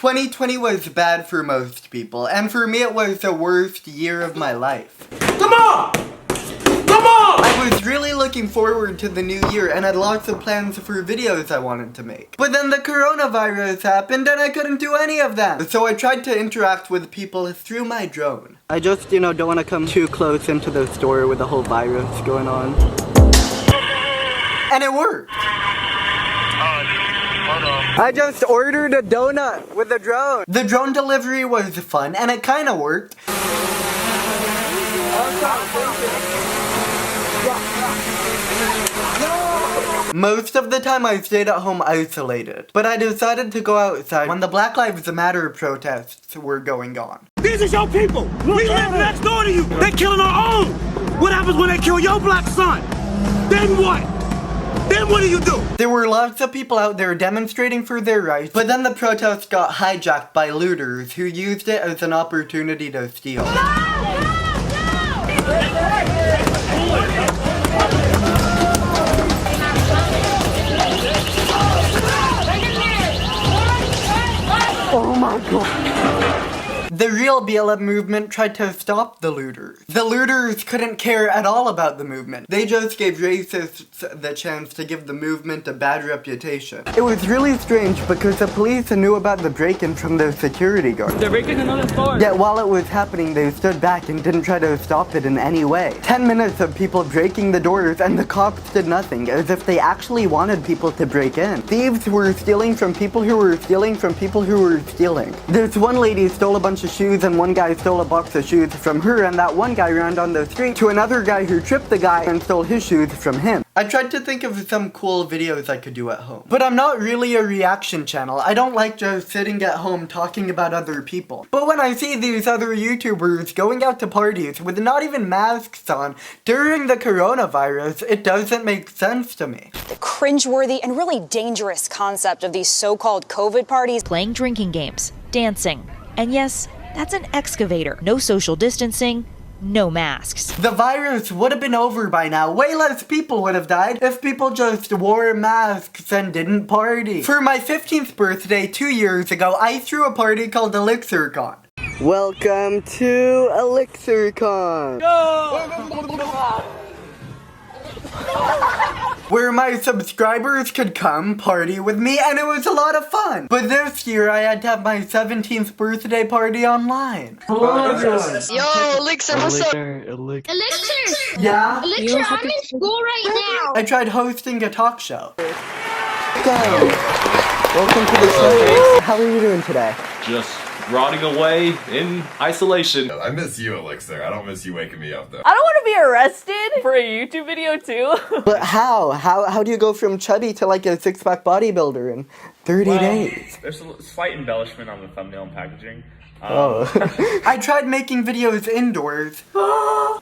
2020 was bad for most people, and for me it was the worst year of my life. Come on! Come on! I was really looking forward to the new year and had lots of plans for videos I wanted to make. But then the coronavirus happened and I couldn't do any of them. So I tried to interact with people through my drone. I just, don't want to come too close into the store with the whole virus going on. And it worked. I just ordered a donut with a drone. The drone delivery was fun and it kinda worked. Most of the time I stayed at home isolated, but I decided to go outside when the Black Lives Matter protests were going on. These are your people! We live next door to you! They're killing our own! What happens when they kill your black son? Then what? Then what do you do? There were lots of people out there demonstrating for their rights, but then the protest got hijacked by looters who used it as an opportunity to steal. Oh my god. The real BLM movement tried to stop the looters. The looters couldn't care at all about the movement. They just gave racists the chance to give the movement a bad reputation. It was really strange because the police knew about the break-in from the security guard. They're breaking another store. Yet while it was happening, they stood back and didn't try to stop it in any way. 10 minutes of people breaking the doors and the cops did nothing, as if they actually wanted people to break in. Thieves were stealing from people who were stealing from people who were stealing. This one lady stole a bunch of shoes and one guy stole a box of shoes from her, and that one guy ran down the street to another guy who tripped the guy and stole his shoes from him. I tried to think of some cool videos I could do at home, but I'm not really a reaction channel. I don't like just sitting at home talking about other people. But when I see these other YouTubers going out to parties with not even masks on during the coronavirus, it doesn't make sense to me. The cringeworthy and really dangerous concept of these so-called COVID parties. Playing drinking games, dancing, and yes, that's an excavator. No social distancing, no masks. The virus would have been over by now. Way less people would have died if people just wore masks and didn't party. For my 15th birthday 2 years ago, I threw a party called Elixir. Welcome to Elixir. Where my subscribers could come party with me, and it was a lot of fun. But this year I had to have my 17th birthday party online. Hello everyone. Yo, Elixir, what's up? Elixir. Elixir! Yeah? Elixir, I'm in school right now. I tried hosting a talk show. Go. Welcome to the show. How are you doing today? Just rotting away in isolation. I miss you, Elixir. I don't miss you waking me up, though. I don't want to be arrested for a YouTube video, too. But how? How do you go from chubby to like a six-pack bodybuilder in 30 days? There's a slight embellishment on the thumbnail and packaging. I tried making videos indoors. La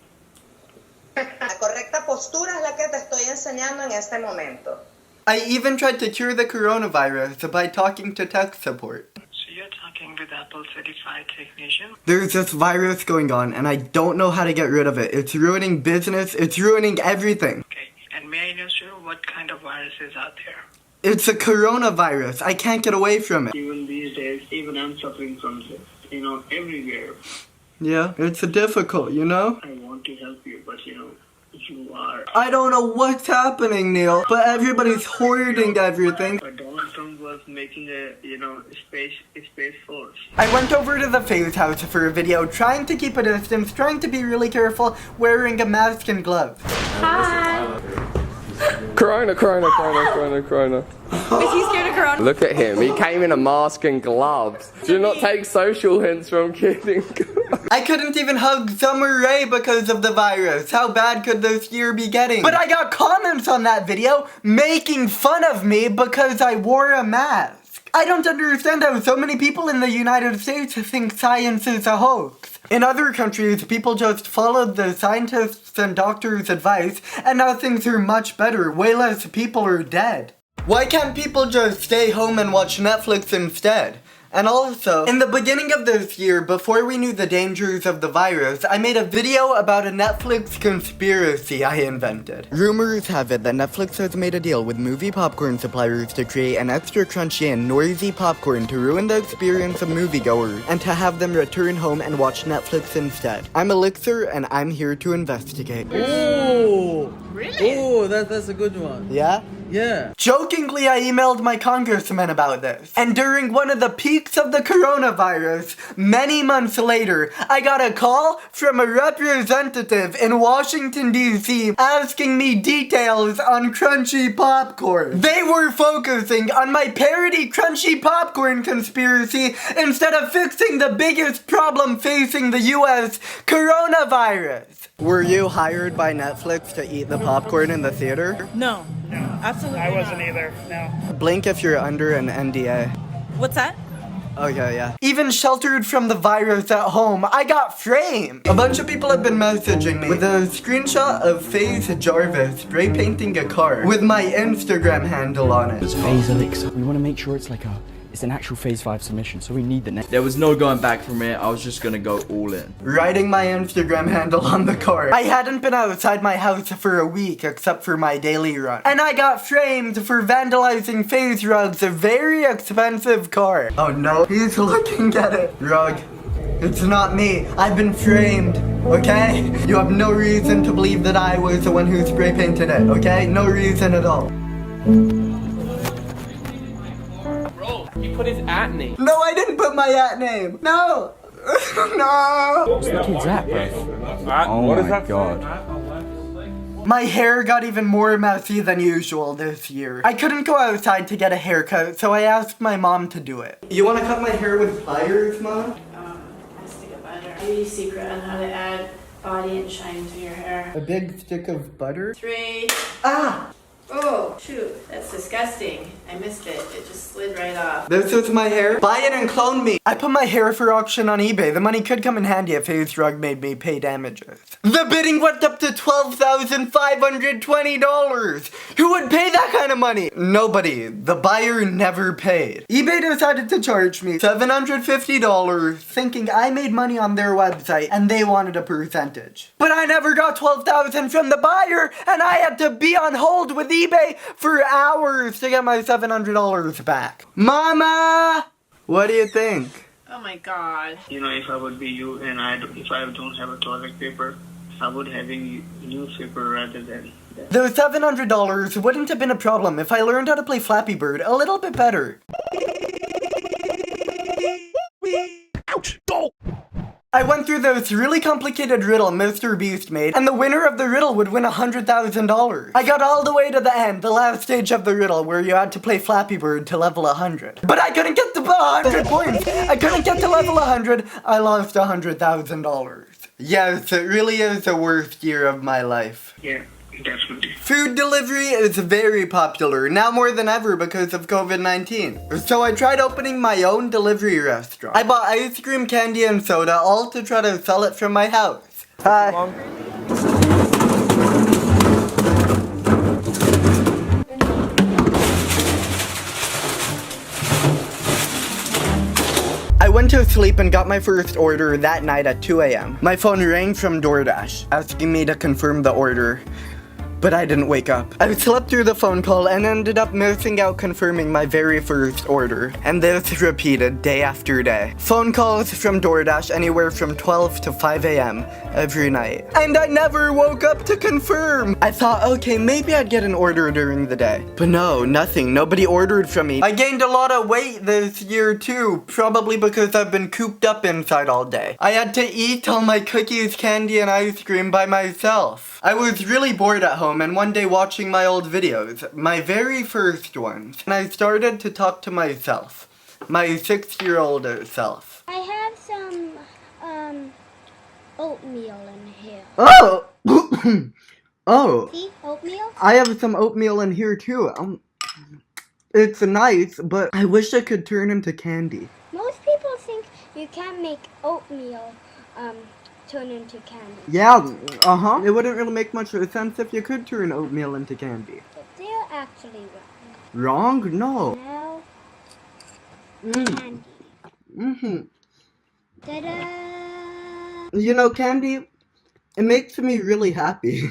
correcta postura es la que te estoy enseñando en este momento. I even tried to cure the coronavirus by talking to tech support. So you're talking with Apple certified technician? There's this virus going on and I don't know how to get rid of it. It's ruining business, it's ruining everything. Okay, and may I know, sir, what kind of virus is out there? It's a coronavirus. I can't get away from it. Even these days, even I'm suffering from this, everywhere. Yeah, it's difficult, I want to help you, but you are... I don't know what's happening, Neil, but everybody's hoarding everything. But Donald Trump was making a, space force. I went over to the Faye's house for a video, trying to keep a distance, trying to be really careful, wearing a mask and gloves. Hi. Corona. Is he scared of Corona? Look at him. He came in a mask and gloves. Do not take social hints from kidding. I couldn't even hug Summer Rae because of the virus. How bad could this year be getting? But I got comments on that video making fun of me because I wore a mask. I don't understand how so many people in the United States think science is a hoax. In other countries, people just followed the scientists' and doctors' advice, and now things are much better. Way less people are dead. Why can't people just stay home and watch Netflix instead? And also, in the beginning of this year, before we knew the dangers of the virus, I made a video about a Netflix conspiracy I invented. Rumors have it that Netflix has made a deal with movie popcorn suppliers to create an extra crunchy and noisy popcorn to ruin the experience of moviegoers, and to have them return home and watch Netflix instead. I'm Elixir, and I'm here to investigate. Oh! Really? Oh, that's a good one. Yeah? Yeah. Jokingly, I emailed my congressman about this. And during one of the peaks of the coronavirus, many months later, I got a call from a representative in Washington, D.C. asking me details on crunchy popcorn. They were focusing on my parody crunchy popcorn conspiracy instead of fixing the biggest problem facing the U.S., coronavirus. Were you hired by Netflix to eat the popcorn in the theater? No. Absolutely I wasn't either, no. Blink if you're under an NDA. What's that? Okay, yeah. Even sheltered from the virus at home, I got framed! A bunch of people have been messaging me with a screenshot of FaZe Jarvis spray painting a car with my Instagram handle on it. It's FaZe Elixir. We want to make sure it's an actual Phase 5 submission, so we need the next. There was no going back from it. I was just gonna go all in. Writing my Instagram handle on the car. I hadn't been outside my house for a week except for my daily run. And I got framed for vandalizing FaZe Rug's very expensive car. Oh no, he's looking at it. Rug, it's not me. I've been framed, okay? You have no reason to believe that I was the one who spray painted it, okay? No reason at all. He put his @ name. No, I didn't put my @name. No. No. What's the kid's @ bro? Oh my god. My hair got even more messy than usual this year. I couldn't go outside to get a haircut, so I asked my mom to do it. You want to cut my hair with pliers, Mom? A stick of butter. Beauty secret on how to add body and shine to your hair. A big stick of butter? 3. Ah! Oh, shoot. That's disgusting. I missed it. It just slid right off. This is my hair? Buy it and clone me. I put my hair for auction on eBay. The money could come in handy if FaZe Rug made me pay damages. The bidding went up to $12,520. Who would pay that kind of money? Nobody. The buyer never paid. eBay decided to charge me $750, thinking I made money on their website and they wanted a percentage. But I never got $12,000 from the buyer, and I had to be on hold with eBay for hours to get my $700 back. Mama! What do you think? Oh my god. You know, if I would be you and if I don't have a toilet paper, I would having newspaper rather than that. The $700 wouldn't have been a problem if I learned how to play Flappy Bird a little bit better. Ouch! Go! I went through this really complicated riddle Mr. Beast made, and the winner of the riddle would win $100,000. I got all the way to the end, the last stage of the riddle, where you had to play Flappy Bird to level 100. But I couldn't get to 100 points! I couldn't get to level 100, I lost $100,000. Yes, it really is the worst year of my life. Yeah. Definitely. Food delivery is very popular, now more than ever because of COVID-19. So I tried opening my own delivery restaurant. I bought ice cream, candy, and soda, all to try to sell it from my house. Hi. I went to sleep and got my first order that night at 2 a.m. My phone rang from DoorDash, asking me to confirm the order. But I didn't wake up. I slept through the phone call and ended up missing out confirming my very first order. And this repeated day after day. Phone calls from DoorDash anywhere from 12 to 5 a.m. every night. And I never woke up to confirm. I thought, okay, maybe I'd get an order during the day. But no, nothing. Nobody ordered from me. I gained a lot of weight this year too, probably because I've been cooped up inside all day. I had to eat all my cookies, candy, and ice cream by myself. I was really bored at home and one day watching my old videos, my very first ones, and I started to talk to myself, my 6-year-old self. I have some, oatmeal in here. Oh! Oh. See, oatmeal? I have some oatmeal in here too. It's nice, but I wish it could turn into candy. Most people think you can't make oatmeal, turn into candy. Yeah, It wouldn't really make much sense if you could turn oatmeal into candy. But they're actually wrong. Wrong? No. Now, candy. Ta-da! You know, candy, it makes me really happy.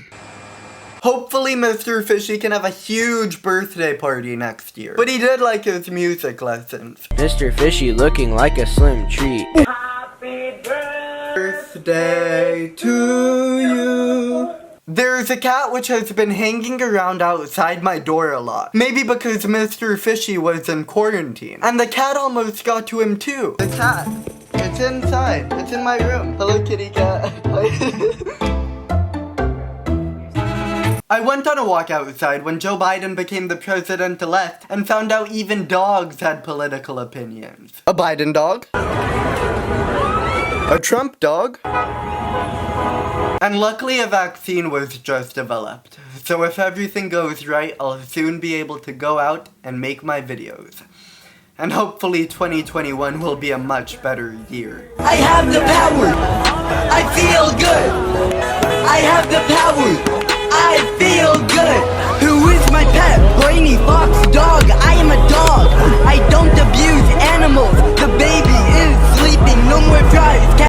Hopefully Mr. Fishy can have a huge birthday party next year. But he did like his music lessons. Mr. Fishy looking like a slim treat. Happy birthday to you. There's a cat which has been hanging around outside my door a lot. Maybe because Mr. Fishy was in quarantine. And the cat almost got to him too. The cat. It's inside. It's in my room. Hello, kitty cat. I went on a walk outside when Joe Biden became the president-elect and found out even dogs had political opinions. A Biden dog? A Trump dog? And luckily a vaccine was just developed. So if everything goes right, I'll soon be able to go out and make my videos. And hopefully 2021 will be a much better year. I have the power! I feel good! I have the power! I feel good! Who is my pet? Brainy fox dog. I am a dog. I don't abuse animals. The baby